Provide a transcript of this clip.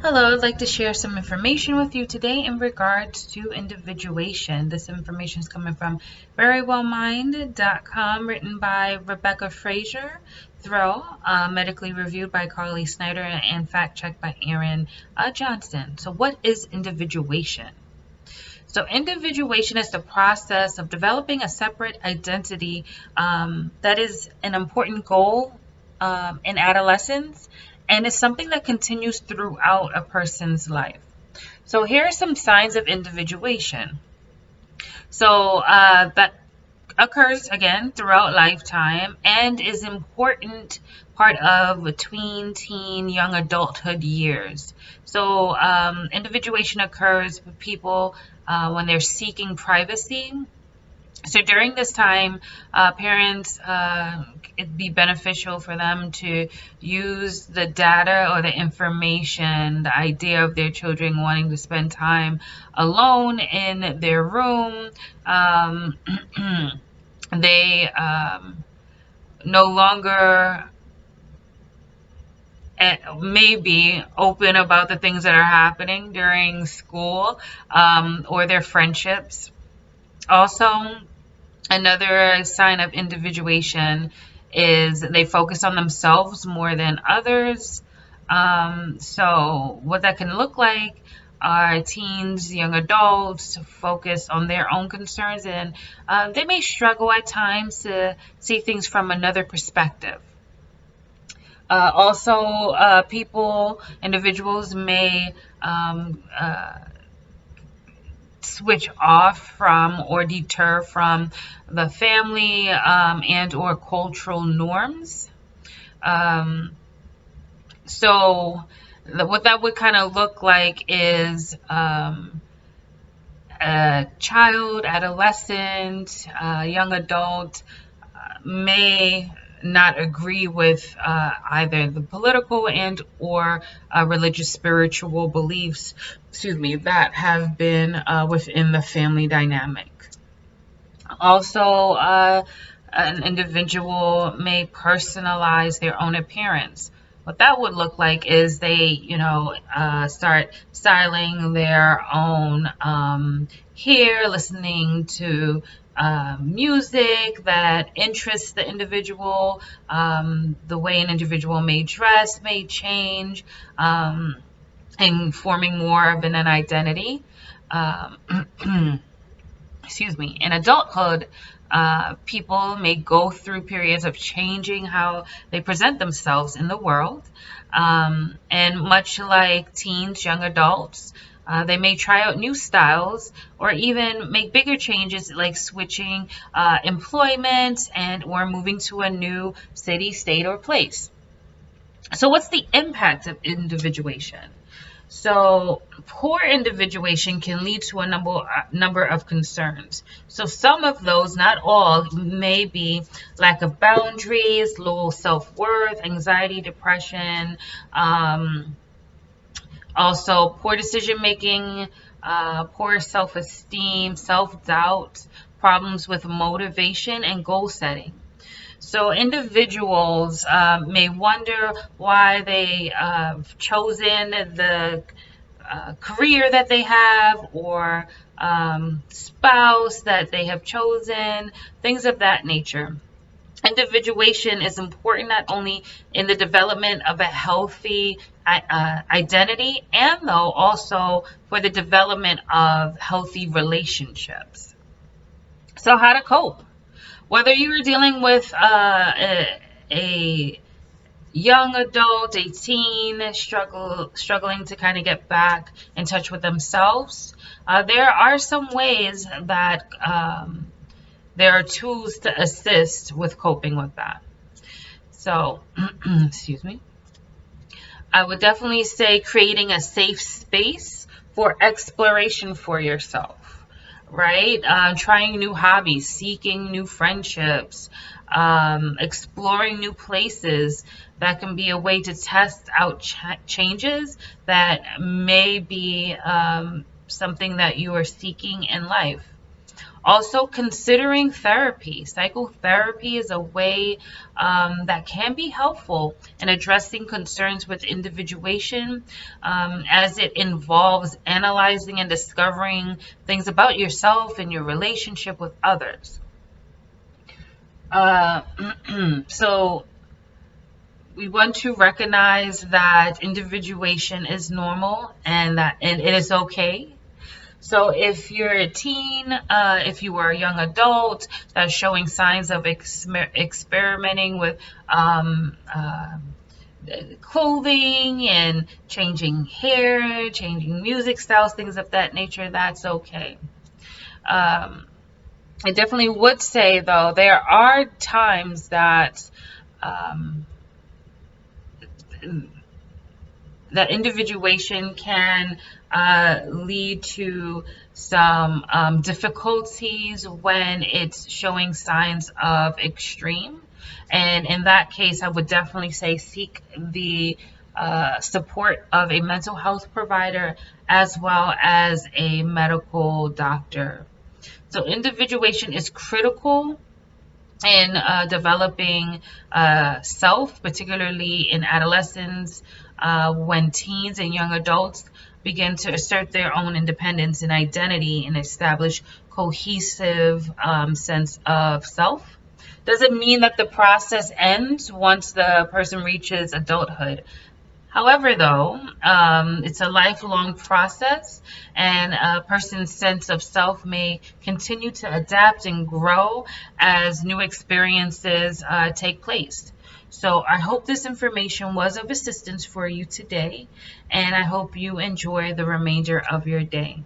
Hello, I'd like to share some information with you today in regards to individuation. This information is coming from verywellmind.com, written by Rebecca Frazier Throw, medically reviewed by Carly Snyder, and fact-checked by Aaron Johnston. So what is individuation? So individuation is the process of developing a separate identity that is an important goal in adolescence, and it's something that continues throughout a person's life. So here are some signs of individuation. So that occurs again throughout lifetime and is important part of between teen, young adulthood years. So individuation occurs with people when they're seeking privacy. So during this time, parents, it'd be beneficial for them to use the data or the information, the idea of their children wanting to spend time alone in their room. They no longer maybe open about the things that are happening during school or their friendships. Also, another sign of individuation is they focus on themselves more than others. So what that can look like are teens, young adults focus on their own concerns, and they may struggle at times to see things from another perspective. Also, individuals may switch off from or deter from the family and or cultural norms. So what that would kind of look like is a child, adolescent, young adult may not agree with either the political and or religious spiritual beliefs, that have been within the family dynamic. Also, an individual may personalize their own appearance. What that would look like is they, start styling their own hair, listening to music that interests the individual. The way an individual may dress may change, and forming more of an identity. In adulthood, people may go through periods of changing how they present themselves in the world. And much like teens, young adults, they may try out new styles or even make bigger changes like switching employment and or moving to a new city, state, or place. So what's the impact of individuation? So poor individuation can lead to a number of concerns. So some of those, not all, may be lack of boundaries, low self-worth, anxiety, depression, also poor decision-making, poor self-esteem, self-doubt, problems with motivation and goal setting. So individuals may wonder why they have chosen the career that they have or spouse that they have chosen, things of that nature. Individuation is important not only in the development of a healthy identity and though also for the development of healthy relationships. So how to cope? Whether you are dealing with a young adult, a teen, struggling to kind of get back in touch with themselves, there are some ways that there are tools to assist with coping with that. So, I would definitely say creating a safe space for exploration for yourself. Right? Trying new hobbies, seeking new friendships, exploring new places. That can be a way to test out changes that may be something that you are seeking in life. Also, considering therapy. Psychotherapy is a way that can be helpful in addressing concerns with individuation, as it involves analyzing and discovering things about yourself and your relationship with others. Uh, so, we want to recognize that individuation is normal and it is okay. So if you're a teen, if you were a young adult that's showing signs of experimenting with clothing and changing hair, changing music styles, things of that nature, that's okay. I definitely would say, though, there are times that um, that individuation can lead to some difficulties when it's showing signs of extreme. And in that case, I would definitely say seek the support of a mental health provider as well as a medical doctor. So individuation is critical in developing self, particularly in adolescence, when teens and young adults begin to assert their own independence and identity and establish cohesive sense of self. Doesn't mean that the process ends once the person reaches adulthood. However, though, it's a lifelong process, and a person's sense of self may continue to adapt and grow as new experiences take place. So I hope this information was of assistance for you today, and I hope you enjoy the remainder of your day.